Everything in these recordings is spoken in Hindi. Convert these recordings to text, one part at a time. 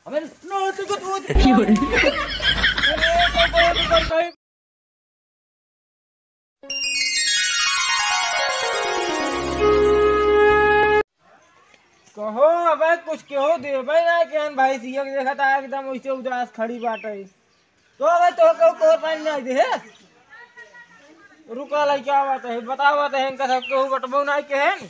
हमें नो तो कुछ कहो अबे कुछ कहो दे भाई ना केहन भाई सिया के देखा था एकदम वैसे उदास खड़ी बात है तो अबे तो को पानी नहीं दे रुका लाई क्या बात है बताओ बात है इनका सब को बटबो नहीं केहन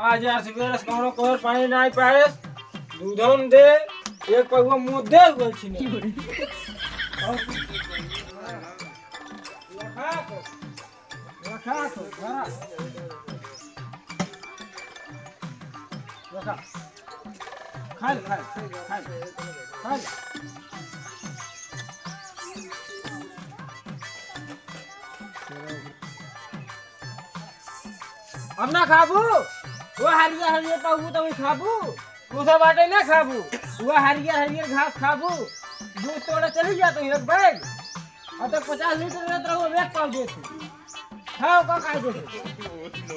आज यार सवेरे कौनो कोर पानी नहीं पाए दूधन दे एक पगवा मुंह दे बोल छिने रखा तो रखा खा अब ना खाबू वो हरियर पाबू तो खाबू दूसरा बाटे ना खाबू वो हरियर घास खाबू दूध तोड़े चली जाते एक बैग और तो 50 लीटर रहता रहो एक पाव देते खाओ का खाए देते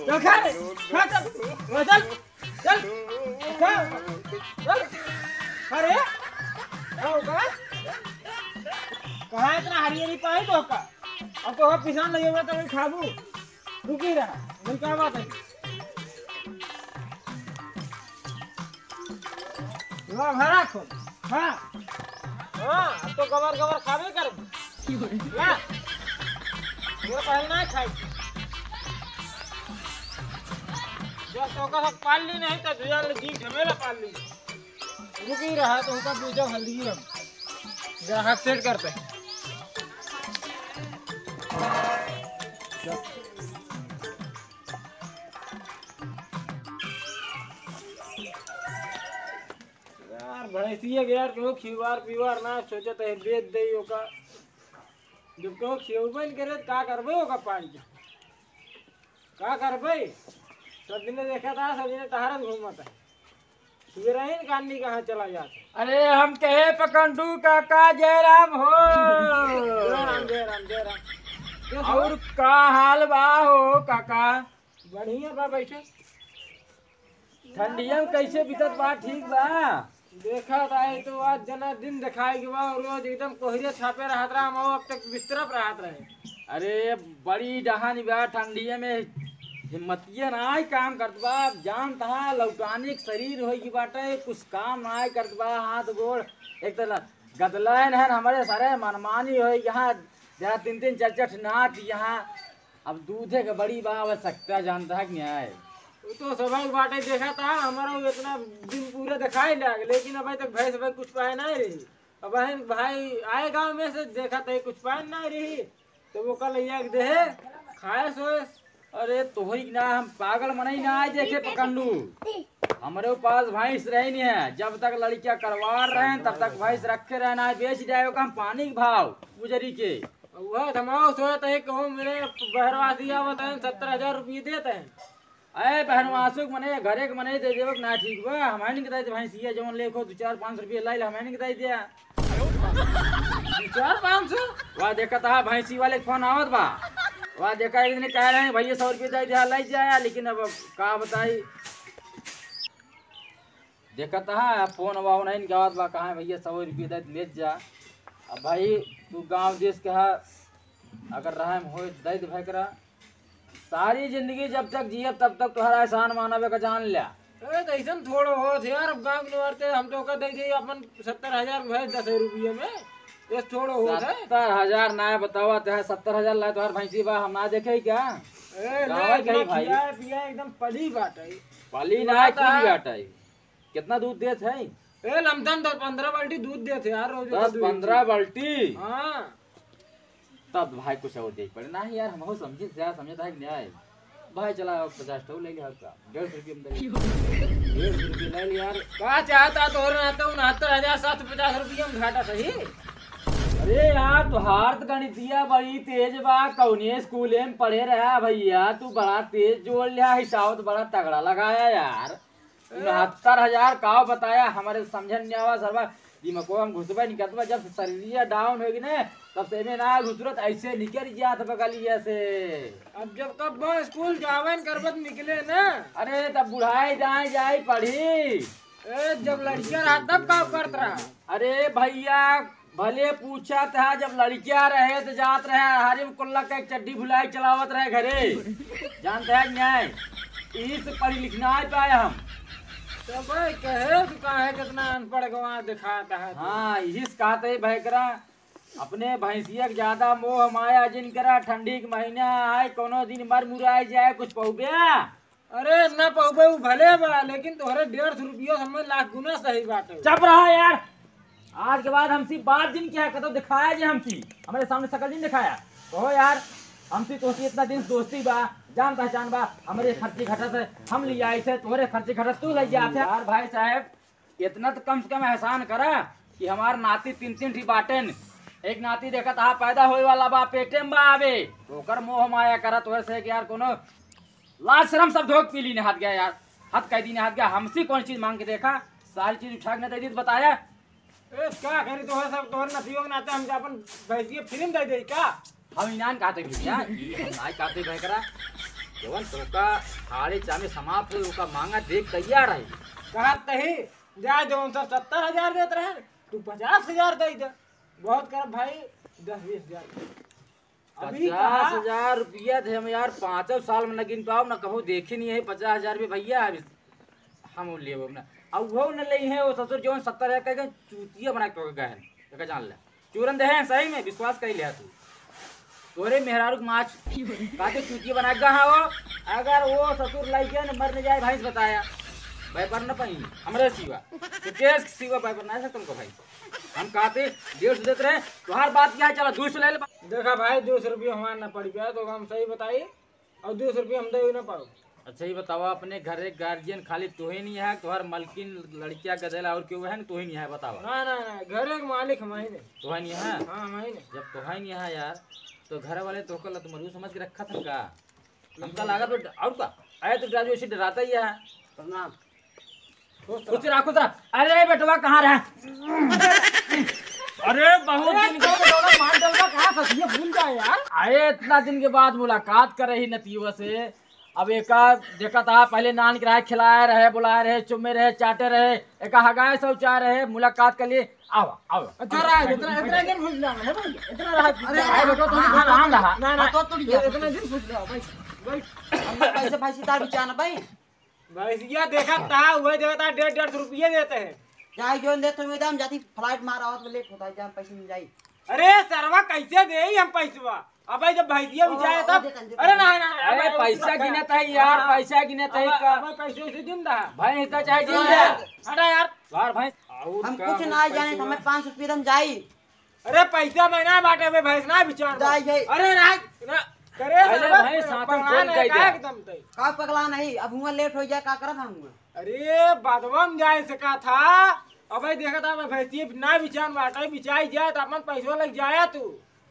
चल खा रे खा चल चल खा चल अरे आओ का कहाँ इतना हरियरी पाए तो का अब तो पिसान लगे हुए तो खाबू रुकी रहा नहीं क्या बात है भरा खो हाँ हाँ अब तो गबर खावे कर ना ये पहले ना खाई जब तो का पाल ली नहीं तो दुनिया जी झमेला पाल ली रुकी रहा तो उसका पूजा हल्दी हम जरा हाथ सेट करते हैं भैंसिया यार क्यों खीवार पीवार ना सोचत है बेच दे ओका जब क्यों खीवबन करे का करबे ओका पानी का करबे सब दिन देखा था सब दिन टहरत घूमता है सुबह कानी कहाँ चला जाता अरे हम कहे पकंडू काका जयराम हो जय राम और का हाल बा हो काका बढ़िया बा बैठे ठंडिया में कैसे बीतत बा ठीक बा देखा था तो आज जना दिन दिखाई के बाद रोज एकदम कोहरे छापे रहत रहा हम अब तक बिस्तर पर रहत रहे अरे बड़ी डहानी बा ठंडिया में हिम्मतिया ना काम करत बा जान तहा लौटानिक शरीर होई की बाटे कुछ काम ना करत बा हाथ गोड़ एक तो गदलाइन है हमारे सारे मनमानी होई यहाँ जहाँ 3-3 4-4 नाथ यहाँ अब दूधे के बड़ी बा आवश्यकता जानता है कि नहीं वो तो स्वाभाविक बाटे देखा था हमारा इतना दिन पूरा दिखाई लग लेकिन अभी तक भैंस भाई कुछ पाए नहीं रही अब भाई आए गांव में से देखा था कुछ पाए नहीं रही तो वो कल दे खाए सोए अरे तोहरी ना हम पागल मनई ना आए देखे पकंडू हमारे पास भैंस रही नहीं है जब तक लड़कियां करवा रहे हैं तब तक भैंस रखे रहना है बेच जाए हम पानी के भाव गुजरी के वह धमाओ सोए तो कहूँ मेरे बहरवासी आवत है 70,000 रुपये देते हैं अरे बहनवासुक मने घरे के मने दे देवक ना ठीक बा हमारे नहीं बताई भैंसिया जवन लेखो 2-4-500 रुपये लाई हमें नहीं बताई दिया 400-500 वह देखा था भैंसी वाले फोन आवत बा वह देखा एक दिन कह रहे हैं भैया 100 रुपये दे दिया लाई जाया लेकिन अब का बताई देखा था फोन वाव नहीं आवत बा कहा भैया 100 रुपये दे ले जा अब भाई तू गाँव देश के है अगर रहा हो दे भाई करा सारी जिंदगी जब तक जिये तब तक तुम्हारा एहसान मानवे का जान लिया तो ऐसा थोड़ा हो यार अब गाँव के वार्ते हम तो कह दे अपन 70,000 भैंस 10 रुपये में ये थोड़ा हो 70,000 ना बतावा तो 70,000 लाए तुम्हार भैंसी बा हम ना देखे क्या भाई एकदम पली बात है पली ना बात है कितना दूध देते है लमसम 10-15 बाल्टी दूध देते यार रोज 10-15 बाल्टी हाँ तब भाई कुछ और देख पड़े ना यार हम समझे समझता है न्याय भाई चला 50 तो ले लिया 150 रुपये ले लिया यार क्या चाहता तो 69,750 रुपये में घाटा सही अरे यार तुहार तो गणितिया बड़ी तेज बा कौने स्कूल में पढ़े रहा भैया तू बड़ा तेज जोड़ लिया हिसाब तो बड़ा तगड़ा लगाया यार 69,000 का बताया हमारे समझन नहीं आवा सरवा दिमागो हम घुसबे नहीं करतबा जब शरीरिया डाउन होगी ने तब से में ना घुसरत ऐसे निकल जात बगलिया से। अब जब कब वो स्कूल जावन करबत निकले ना, अरे तब बुढ़ाई जाए पढ़ी। जब लड़कियां रहा तब काम करत रहा। अरे भैया भले पूछा था जब लड़कियां रहे तो जात रहे हरी कुल्ला का एक चड्डी भुलाई चलावत रहे घरे जानते हैं न्याय इस पढ़ी लिखना पाए हम तो भाई कहे तू कहे कितना अनपढ़ गवा दिखाता है। हाँ इस कहते भैकरा अपने भैंसिया के ज्यादा मोह माया जिन करा ठंडी के महीना आए कोनो दिन मर मुराई जाए कुछ पहुबे। अरे न पहुबे भले बा लेकिन तोहरे 150 रुपया समझ लाख गुना सही बात है। चुप रहा यार आज के बाद हमसी बात दिन क्या कतो दिखाया जे हमसी हमारे सामने सकल दिन दिखाया तो यार हमसी तो इतना दिन दोस्ती बा जान पहचान बा हमारे खर्चे घटत है हम ले आए थे तोहरे खर्चे घटत तू ले जाते यार भाई साहब इतना तो कम से कम एहसान करा कि हमार नाती 3-3 ठी बाटेन एक नाती देखत आ पैदा होए वाला बा पेटे में बा आवे ओकर मोह माया करा तोहरे से कि यार कोनो लाज शर्म सब धोख पीली ने हाथ गया यार हाथ कैदी ने हाथ गया हमसी कौन चीज मांग के देखा सारी चीज उठा के न दे दी तो बताया। ए क्या करी तोहरे सब तोहर नथियो के नाते हम अपन भैंसिया फिल्म दे दे का हम इनान कहते भैया नाई कहते भाई करा जवन तोका खाड़ी चामे समाप्त हो का मांगा देख तैयार है कहत तही जाए जो 70,000 देत रहे तू 50,000 दे दे बहुत कर भाई 10-20 हजार अभी 50,000 रुपया थे हम यार 5 साल में न गिन पाओ न कहो देखे नहीं है 50,000 रुपये भैया हम लिए वो ना अब वो न ले है वो ससुर जो 70,000 का चूतिया बना के गए हैं जान ले चूरन दे हैं सही में विश्वास कर लिया तू तोरे मेहरारू माछ काटे चूतिया बना के गया वो अगर वो ससुर लाइक न मर न जाए भाई बताया भाई पर न पाई हमरे सिवा तो केस सिवा भाई पर ना है तुमको भाई हम कहते 150 देते रहे तुम्हार बात क्या है चलो 200 ले ले देखा भाई 200 रुपया हमारा ना पड़ गया तो हम सही बताइए और 200 रुपया हम दे ना पाओ। अच्छा ही बताओ अपने घर एक गार्जियन खाली तो ही नहीं है तुम्हार मलकिन लड़कियां गदेला और क्यों है तो ही नहीं है बताओ। ना ना ना घर एक मालिक हमारे ने तो है नहीं है हाँ हमारे ने जब तो है नहीं है यार तो घर वाले तो कल तुम मरू समझ के रखा था का हमका लगा तो और का आया तो ग्रेजुएशन डराता ही है प्रणाम कुछ राखो था। अरे बेटवा कहाँ रहा अरे बहुत दिन के मान डलवा कहाँ फंसिए भूल जाए यार आए इतना दिन के बाद मुलाकात कर रही नतीवा से अब एक देखा था पहले नान के रहे खिलाए रहे बुलाए रहे चुमे रहे चाटे रहे एक हगाए शौचा रहे मुलाकात के लिए आओ आओ अच्छा रहा इतना इतना दिन भूल जाना है भाई इतना रहा अरे बेटो तुम कहाँ रहा ना ना तो इतना दिन भूल जाओ भाई भाई हमने पैसे भाई सितार बिचाना भाई भैंसिया देखा था वही देखा था 150 रुपये देते हैं जाए जो दे तो एकदम जाती फ्लाइट मारा हो तो लेट होता है जहाँ पैसे मिल जाए। अरे सरवा कैसे दे हम पैसवा अब भाई जब भैंसिया बिचाए तब अरे ना ना अरे पैसा गिनत है यार पैसा गिनत है का भाई पैसे से जिंदा है भाई इतना चाहे जिन दे अरे यार यार भाई हम कुछ ना जाने हमें 500 रुपये हम जाई अरे पैसा महीना बाटे में भैंस ना बिचार जाए अरे ना करे अरे भाई साथ में कौन गई दे एकदम तई का पगला नहीं अब हुआ लेट हो जाए का करत हम अरे बादवम जाए सका था अब भाई देखा था मैं भैंसिया ना बिचान बाटे बिचाई जाए तो अपन पैसा लग जाया तू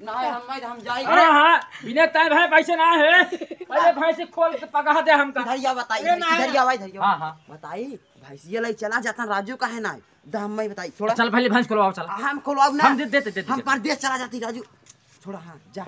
ना हम जाई अरे हाँ बिना तय भाई पैसे ना है पहले भैंस खोल के पका दे हमका इधर बताई अरे ना इधर आवाज इधर हाँ हाँ बताई भैंसिया लग चला जाता राजू का है ना दा हम बताई थोड़ा चल पहले भैंस खोलवाओ चल हम खोलवाओ ना हम दे हम परदेश चला जाती राजू थोड़ा हाँ जा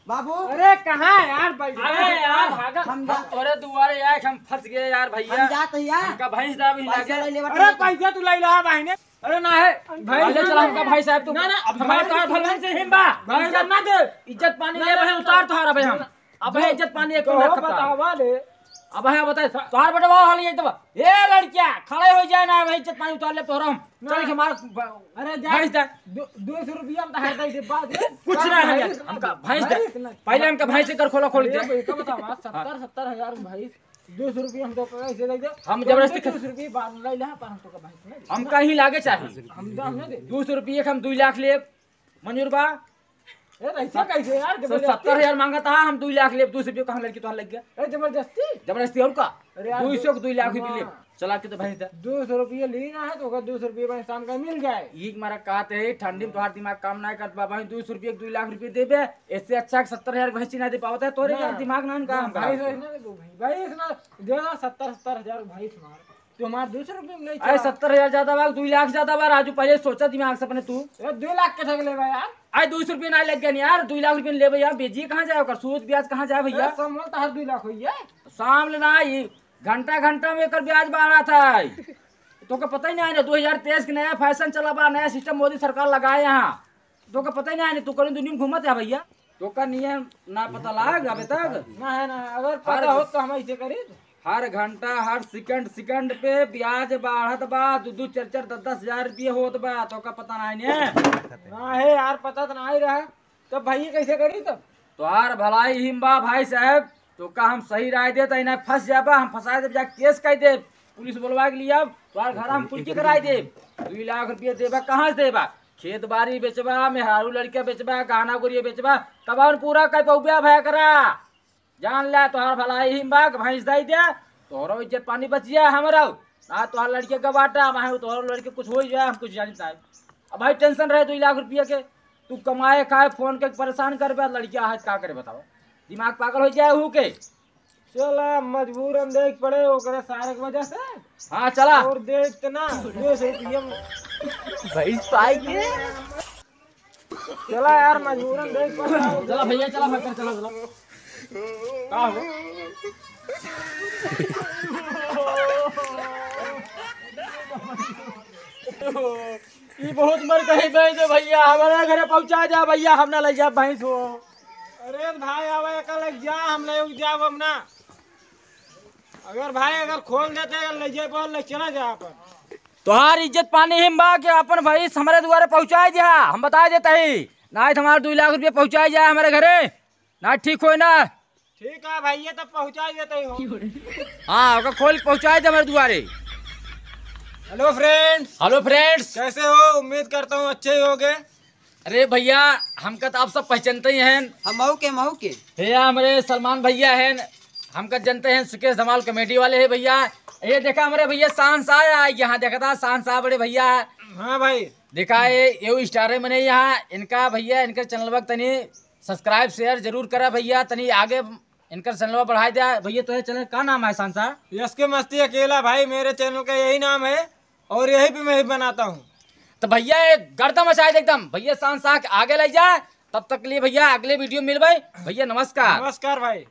बाबू अरे कहाँ है यार भाई अरे यार भागा हम हम तोरे दुआरे आए हम फंस गए यार भैया हम जाते हैं हमका भैंस दा भी पैसा लागे ले ले अरे पैसा तू लाई ला भाई ने अरे ना है भाई चला हमका भाई साहब तू ना, ना, अब हमारे तो भगवान से हिम्बा भाई जब ना दे इज्जत पानी ले भाई उतार तोहार भाई हम अब भाई इज्जत पानी एक तो मिनट खत्म बतावा ले अब है बता तोहार बेटा वो हाल ये तो ए लड़कियां खड़े हो जाए ना भाई इज्जत पानी उतार ले तोहरा हम चल के हमारा अरे भैंस दे 200 रुपया हम तो दे बाद कुछ ना है यार हमका भैंस दे पहले हमका भैंस कर खोल दे का बतावा 70,000 भाई 200 रुपया हम तो कैसे दे दे हम जबरदस्ती 200 रुपया बाद में ला पर हम तो का भाई हम कहीं लागे चाहिए हम दाम ना दे 200 रुपये हम 2 लाख ले मंजूर बा ए ऐसा कैसे यार तो 70,000 मांगा था हम 2 लाख ले 200 रुपये कहाँ लड़की तो लग गया ए जबरदस्ती जबरदस्ती और का अरे यार 200 को 2 लाख रुपये ले चला के तो भैंस दे 200 रुपया लेना है तो 200 रुपया में शाम का मिल जाए एक मारा कहते है ठंडी में तोहार दिमाग काम ना करत बाबा 200 रुपये 2 लाख रुपये देबे इससे अच्छा 70,000 भैंसी ना दे पावत है तोरे यार दिमाग ना का हम भाई सोचना दे भाई भाई इतना देना 70,000 भाई मार तू हमारे 200 रुपये में नहीं अरे चला। 70,000 ज्यादा बा 2 लाख ज्यादा बा राजू पहले सोचा दिमाग से अपने तू 2 लाख के ठग ले भाई यार। अरे 200 रुपये ना लग गया नहीं यार 2 लाख रुपये ले भैया बेजिए कहाँ जाए कर सूद ब्याज कहाँ जाए भैया समझ तो हर 2 लाख हुई है। शाम लेना ही घंटा घंटा में कर ब्याज बढ़ा था तो का पता ही नहीं है ना 2023 के नया फैशन चला बा नया सिस्टम मोदी सरकार लगाए यहाँ तो का पता ही नहीं है ना तू कहीं दुनिया में घूमत है भैया तो का नियम ना पता लग अभी तक ना है ना, अगर पता हो तो हम ऐसे करी। हर घंटा हर सेकंड पे ब्याज बढ़त बा 2 4 10 हजार रुपये होत बा तो का पता नहीं ने ना है यार, पता तो नहीं रहा। तो भाई कैसे करी तब? तोहार भलाई हिम बा भाई साहब तो का हम सही राय दे तो फंस जाबा हम फंसा दे जा केस कर दे पुलिस बुलवा के लिए अब तोहार घर हम कुल कराई दे 2 लाख रुपये देबा कहाँ से देबा खेत बाड़ी बेचबा मेहरारू लड़का बेचबा गहना गुड़िया बेचबा तब पूरा कर पौबा भया करा जान ले तोहार भलाई हिम बा भैंस दई दे तोहरो इज्जत पानी बचिया हमारा ना तोहार लड़के का बाटा मैं तोहर लड़के कुछ हो जाए हम कुछ जानता है अब भाई टेंशन रहे 2 लाख रुपये के तू कमाए खाए फोन के परेशान कर बे लड़किया हाथ का करे बताओ दिमाग पागल हो जाए हु के चला मजबूरन देख पड़े ओकरे सारे की वजह से। हाँ चला और देख ना 200 रुपये में भाई पाएंगे चला यार, मजबूरन देख पड़े। चला भैया चला भक्कर चला चला का हो? ये बहुत मर कहीं भैंस भैया हमारे घरे पहुंचा जा भैया हम ना ले जा भैंस हो अरे भाई आवे कल जा, हम ले जाब हम ना। अगर भाई अगर खोल देते ले जाए पर ले चला जा अपन। तोहार इज्जत पानी हिम बा के अपन भैंस हमारे द्वारे पहुंचाए जा हम बता देते ही ना हमारे 2 लाख रुपये पहुंचाए जाए हमारे घरे ना ठीक हो ना ठीक है भैया, तब पहुंचा देते हो। हाँ ओका खोल पहुंचाए दे हमारे द्वारे। हेलो फ्रेंड्स, हेलो फ्रेंड्स कैसे हो? उम्मीद करता हूँ अच्छे ही होगे। अरे भैया हमका तो आप सब पहचानते ही हैं हम महू के भैया हमारे सलमान भैया हैं हमका जानते हैं सुकेश धमाल कमेटी वाले हैं भैया ये देखा हमारे भैया शान शाह यहाँ देखा था शान शाह बड़े भैया हाँ भाई देखा ये स्टार है मैंने यहाँ इनका भैया इनका चैनल वक्त तनी सब्सक्राइब शेयर जरूर करा भैया तनी आगे इनका चैनल बढ़ाई दिया भैया तो चैनल का नाम है शान शाह यश के मस्ती अकेला भाई, मेरे चैनल का यही नाम है और यही पे मैं ही बनाता हूँ। तो भैया गर्दा मचाए दे एकदम भैया शान शाह आगे ले जाए तब तक के लिए भैया अगले वीडियो मिल भाई भैया नमस्कार। नमस्कार भाई।